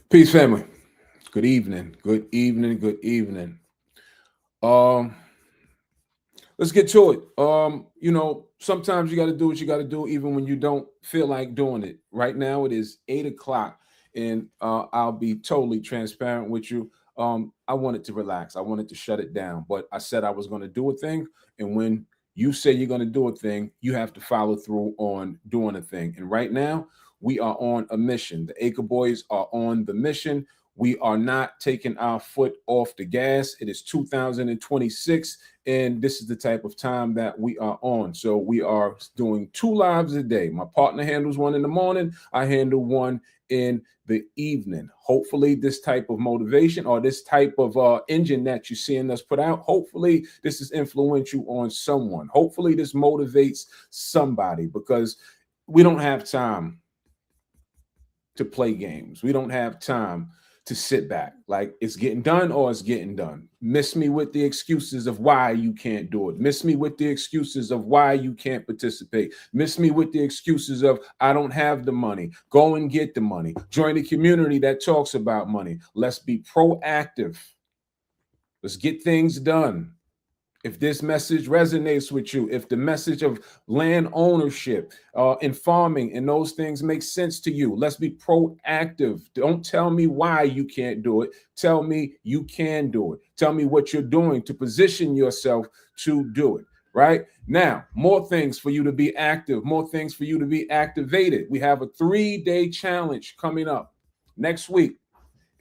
Peace, family. Good evening. Good evening. Good evening. Um, let's get to it. Sometimes you got to do what you got to do, even when you don't feel like doing it. Right now, it is 8 o'clock, and I'll be totally transparent with you. I wanted to relax. I wanted to shut it down, but I said I was going to do a thing, and when you say you're going to do a thing, you have to follow through on doing a thing. And right now, we are on a mission. The Acre Boys are on the mission. We are not taking our foot off the gas. It is 2026, and this is the type of time that we are on. So we are doing two lives a day. My partner handles one in the morning. I handle one in the evening. Hopefully, this type of motivation or this type of engine that you're seeing us put out, hopefully, this is influential on someone. Hopefully, this motivates somebody because we don't have time to play games. We don't have time to sit back. Like it's getting done or it's getting done. Miss me with the excuses of why you can't do it. Miss me with the excuses of why you can't participate. Miss me with the excuses of I don't have the money. Go and get the money. Join the community that talks about money. Let's be proactive. Let's get things done. If this message resonates with you, if the message of land ownership and farming and those things make sense to you, let's be proactive. Don't tell me why you can't do it. Tell me you can do it. Tell me what you're doing to position yourself to do it. Right now, more things for you to be active, more things for you to be activated. We have a 3-day challenge coming up next week.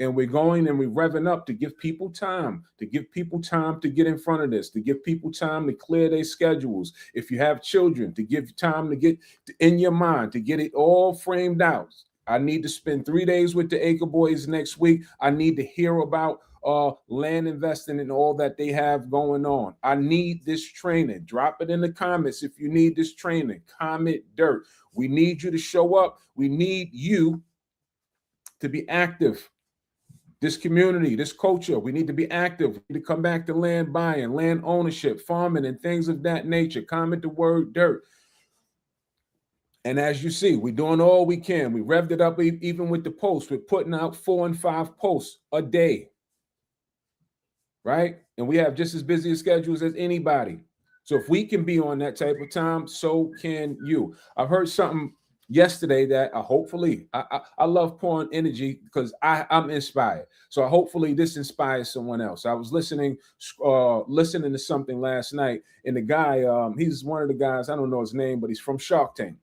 And we're going and we're revving up to give people time, to get in front of this, to give people time to clear their schedules. If you have children, to give time to get in your mind, to get it all framed out. I need to spend 3 days with the Acre Boys next week. I need to hear about land investing and all that they have going on. I need this training. Drop it in the comments if you need this training. Comment dirt. We need you to show up. We need you to be active. This community, this culture, we need to be active. We need to come back to land buying, land ownership, farming, and things of that nature. Comment the word dirt. And as you see, we're doing all we can. We revved it up even with the posts. We're putting out 4 and 5 posts a day, right? And we have just as busy schedules as anybody. So if we can be on that type of time, so can you. I heard something yesterday that I love pouring energy because I'm inspired. So hopefully this inspires someone else. I was listening to something last night, and the guy, he's one of the guys, I don't know his name, but he's from Shark Tank.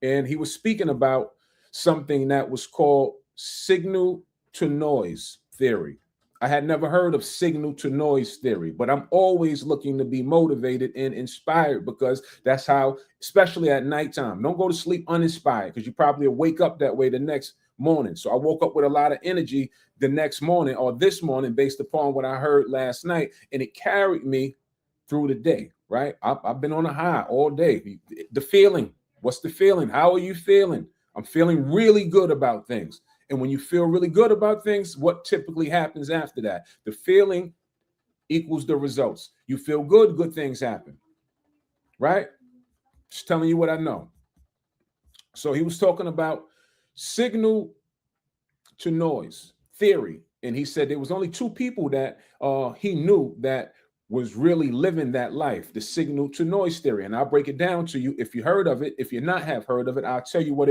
And he was speaking about something that was called signal to noise theory. I had never heard of signal to noise theory, but I'm always looking to be motivated and inspired because that's how, especially at nighttime, don't go to sleep uninspired because you probably wake up that way the next morning. So I woke up with a lot of energy the next morning or this morning based upon what I heard last night, and it carried me through the day, right? I've been on a high all day. The feeling, what's the feeling? How are you feeling? I'm feeling really good about things. And when you feel really good about things, what typically happens after that? The feeling equals the results. You feel good, good things happen. Right? Just telling you what I know. So he was talking about signal to noise theory. And he said there was only 2 people that he knew that was really living that life, the signal to noise theory. And I'll break it down to you. If you heard of it, if you not have heard of it, I'll tell you what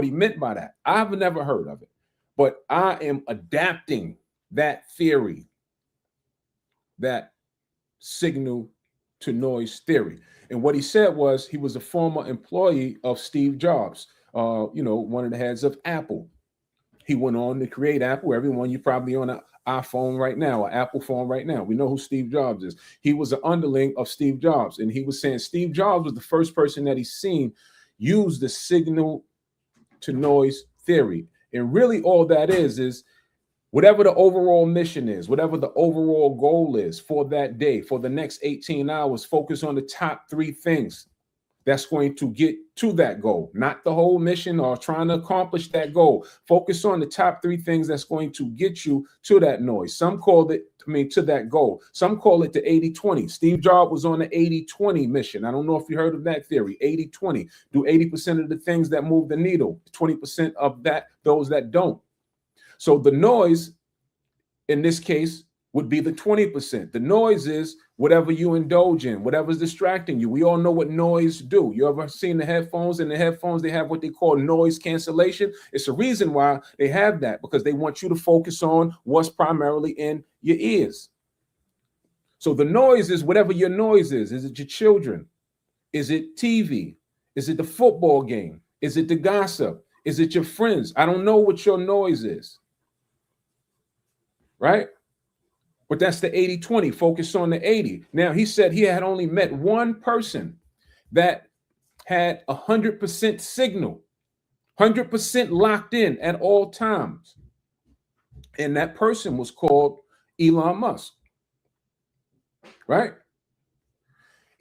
he meant by that. I've never heard of it, but I am adapting that theory, that signal to noise theory. And what he said was he was a former employee of Steve Jobs, one of the heads of Apple. He went on to create Apple. Everyone, you probably on an iPhone right now, an Apple phone right now. We know who Steve Jobs is. He was an underling of Steve Jobs. And he was saying Steve Jobs was the first person that he's seen use the signal to noise theory. And really all that is whatever the overall mission is, whatever the overall goal is for that day, for the next 18 hours, focus on the top 3 things that's going to get to that goal, not the whole mission or trying to accomplish that goal. Focus on the top 3 things that's going to get you to that noise. Some call it, to that goal. Some call it the 80-20. Steve Jobs was on the 80-20 mission. I don't know if you heard of that theory, 80-20. Do 80% of the things that move the needle, 20% of those that don't. So the noise in this case would be the 20%. The noise is whatever you indulge in, whatever's distracting you. We all know what noise do. You ever seen the headphones? In the headphones, they have what they call noise cancellation. It's a reason why they have that, because they want you to focus on what's primarily in your ears. So the noise is whatever your noise is. Is it your children? Is it TV? Is it the football game? Is it the gossip? Is it your friends? I don't know what your noise is. Right? But that's the 80-20. Focus on the 80. Now, he said he had only met one person that had 100% signal, 100% locked in at all times. And that person was called Elon Musk. Right?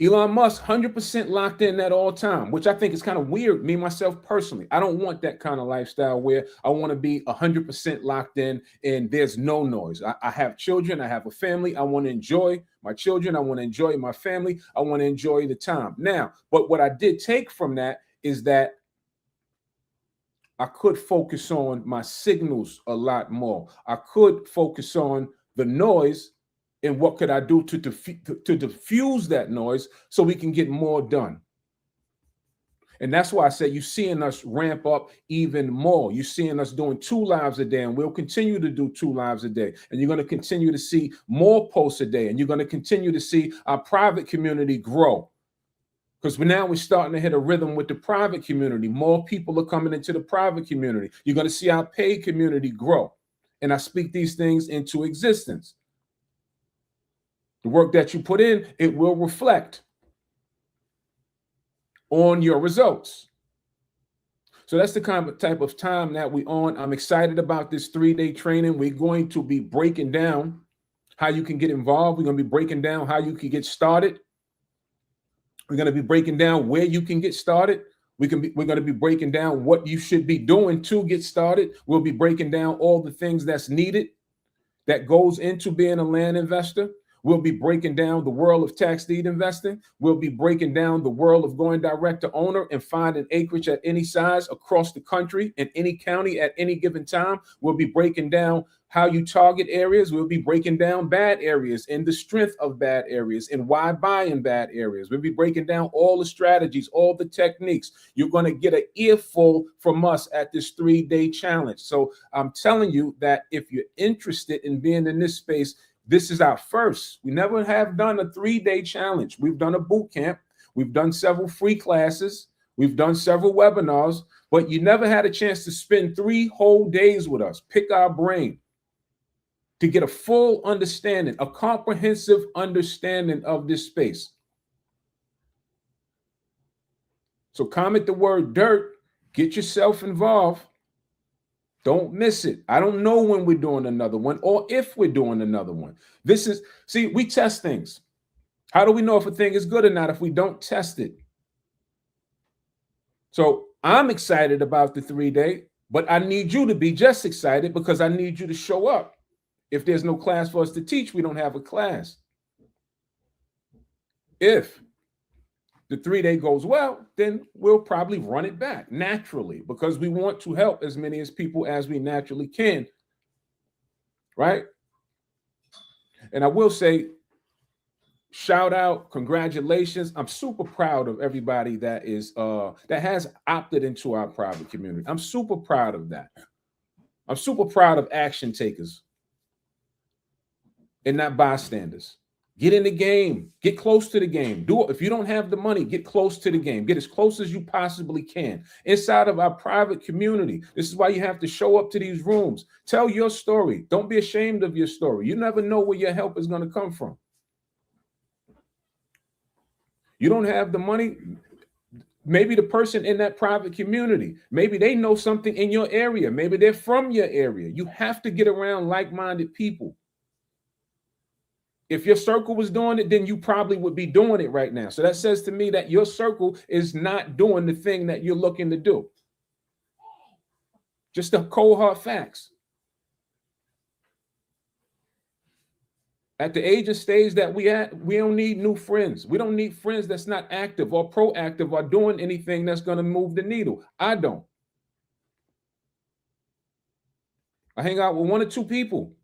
Elon Musk, 100% locked in at all time, which I think is kind of weird, me, myself, personally. I don't want that kind of lifestyle where I want to be 100% locked in and there's no noise. I have children. I have a family. I want to enjoy my children. I want to enjoy my family. I want to enjoy the time. Now, but what I did take from that is that I could focus on my signals a lot more. I could focus on the noise and what could I do to diffuse that noise so we can get more done. And that's why I said you're seeing us ramp up even more. You're seeing us doing 2 lives a day, and we'll continue to do 2 lives a day. And you're going to continue to see more posts a day, and you're going to continue to see our private community grow. Because now we're starting to hit a rhythm with the private community. More people are coming into the private community. You're going to see our paid community grow. And I speak these things into existence. The work that you put in, it will reflect on your results. So that's the kind of type of time that we're on. I'm excited about this 3-day training. We're going to be breaking down how you can get involved. We're going to be breaking down how you can get started. We're going to be breaking down where you can get started. We're going to be breaking down what you should be doing to get started. We'll be breaking down all the things that's needed that goes into being a land investor. We'll be breaking down the world of tax deed investing. We'll be breaking down the world of going direct to owner and finding acreage at any size across the country in any county at any given time. We'll be breaking down how you target areas. We'll be breaking down bad areas and the strength of bad areas and why buy in bad areas. We'll be breaking down all the strategies, all the techniques. You're going to get an earful from us at this 3-day challenge. So I'm telling you that if you're interested in being in this space, this is our first. We never have done a 3-day challenge. We've done a boot camp. We've done several free classes. We've done several webinars, but you never had a chance to spend 3 whole days with us, pick our brain, to get a full understanding, a comprehensive understanding of this space. So comment the word dirt, get yourself involved. Don't miss it. I don't know when we're doing another one or if we're doing another one. See, we test things. How do we know if a thing is good or not if we don't test it? So I'm excited about the 3-day, but I need you to be just excited because I need you to show up. If there's no class for us to teach, we don't have a class. If the 3-day goes well, then we'll probably run it back naturally because we want to help as many as people as we naturally can. Right? And I will say, shout out, congratulations. I'm super proud of everybody that has opted into our private community. I'm super proud of that. I'm super proud of action takers and not bystanders. Get in the game. Get close to the game. Do it. If you don't have the money, get close to the game. Get as close as you possibly can. Inside of our private community. This is why you have to show up to these rooms. Tell your story. Don't be ashamed of your story. You never know where your help is going to come from. You don't have the money. Maybe the person in that private community, maybe they know something in your area. Maybe they're from your area. You have to get around like-minded people. If your circle was doing it, then you probably would be doing it right now. So that says to me that your circle is not doing the thing that you're looking to do. Just the cold hard facts. At the age and stage that we at, we don't need new friends. We don't need friends that's not active or proactive or doing anything that's going to move the needle. I don't. I hang out with 1 or 2 people,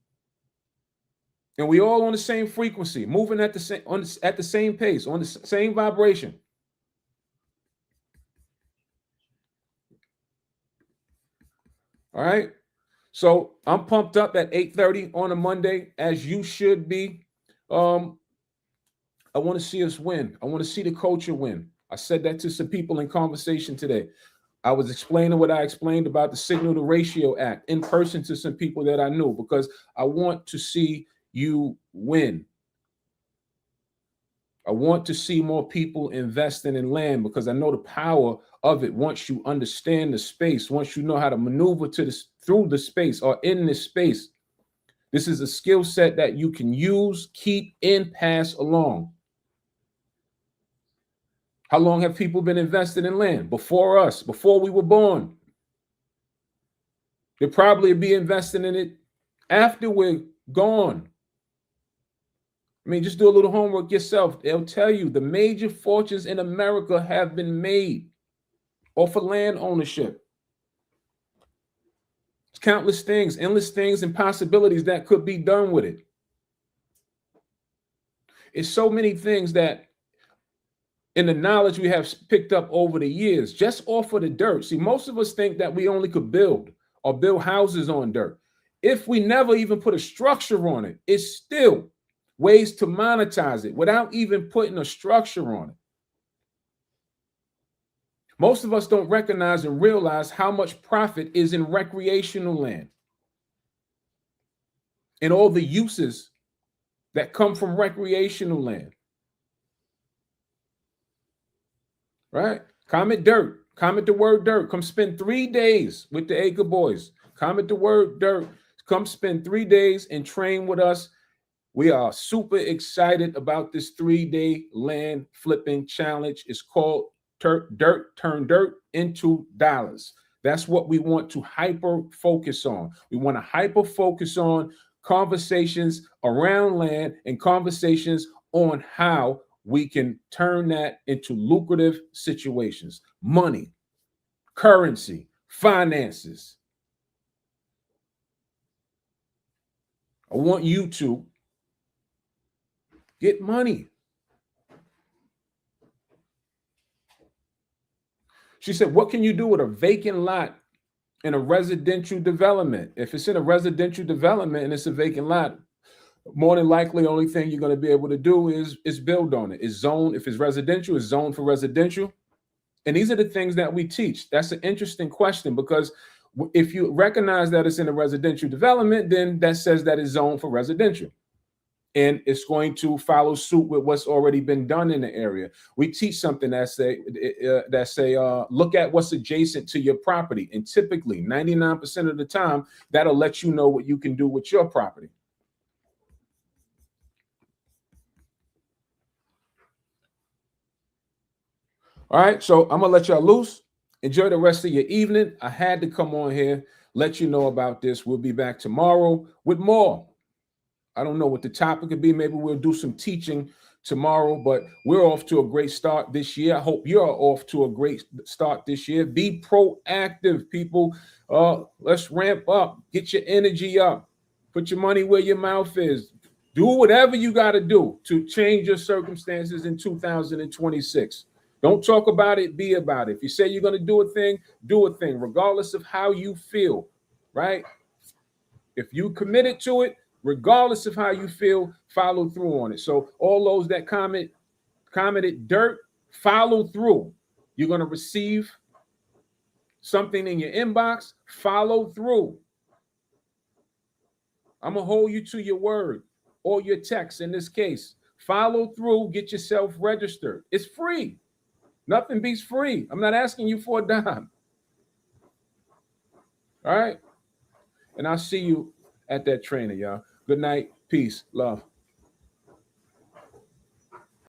and we all on the same frequency, moving at the same at the same pace, on the same vibration. All right. So I'm pumped up at 8:30 on a Monday, as you should be. I want to see us win. I want to see the culture win. I said that to some people in conversation today. I was explaining what I explained about the Signal to Ratio Act in person to some people that I knew, because I want to see you win. I want to see more people investing in land, because I know the power of it. Once you understand the space, once you know how to maneuver to this through the space or in this space, this is a skill set that you can use, keep, and pass along. How long have people been invested in land? Before us, before we were born. They'll probably be investing in it after we're gone. I mean, just do a little homework yourself. They'll tell you the major fortunes in America have been made off of land ownership. It's countless things, endless things, and possibilities that could be done with it. It's so many things that, in the knowledge we have picked up over the years, just off of the dirt. See, most of us think that we only could build or build houses on dirt. If we never even put a structure on it, it's still ways to monetize it without even putting a structure on it. Most of us don't recognize and realize how much profit is in recreational land and all the uses that come from recreational land. Right? Comment dirt. Comment the word dirt. Come spend 3 days with the Acre Boyzz. Comment the word dirt. Come spend 3 days and train with us. We are super excited about this 3-day land flipping challenge. It's called Turn Dirt into Dollars. That's what we want to hyper focus on. We want to hyper focus on conversations around land and conversations on how we can turn that into lucrative situations, money, currency, finances. I want you to get money. She said, what can you do with a vacant lot in a residential development? If it's in a residential development and it's a vacant lot, more than likely, the only thing you're going to be able to do is build on it. It's zoned. If it's residential, it's zoned for residential. And these are the things that we teach. That's an interesting question, because if you recognize that it's in a residential development, then that says that it's zoned for residential. And it's going to follow suit with what's already been done in the area. We teach something that say, look at what's adjacent to your property. And typically 99% of the time, that'll let you know what you can do with your property. All right, so I'm gonna let y'all loose. Enjoy the rest of your evening. I had to come on here, let you know about this. We'll be back tomorrow with more. I don't know what the topic could be. Maybe we'll do some teaching tomorrow, but we're off to a great start this year. I hope you're off to a great start this year. Be proactive, people. Let's ramp up. Get your energy up. Put your money where your mouth is. Do whatever you got to do to change your circumstances in 2026. Don't talk about it, be about it. If you say you're going to do a thing, regardless of how you feel, right? If you committed to it, regardless of how you feel, follow through on it. So all those that commented dirt, follow through. You're going to receive something in your inbox, follow through. I'm going to hold you to your word or your text in this case. Follow through, get yourself registered. It's free. Nothing beats free. I'm not asking you for a dime. All right? And I'll see you at that training, y'all. Good night. Peace. Love.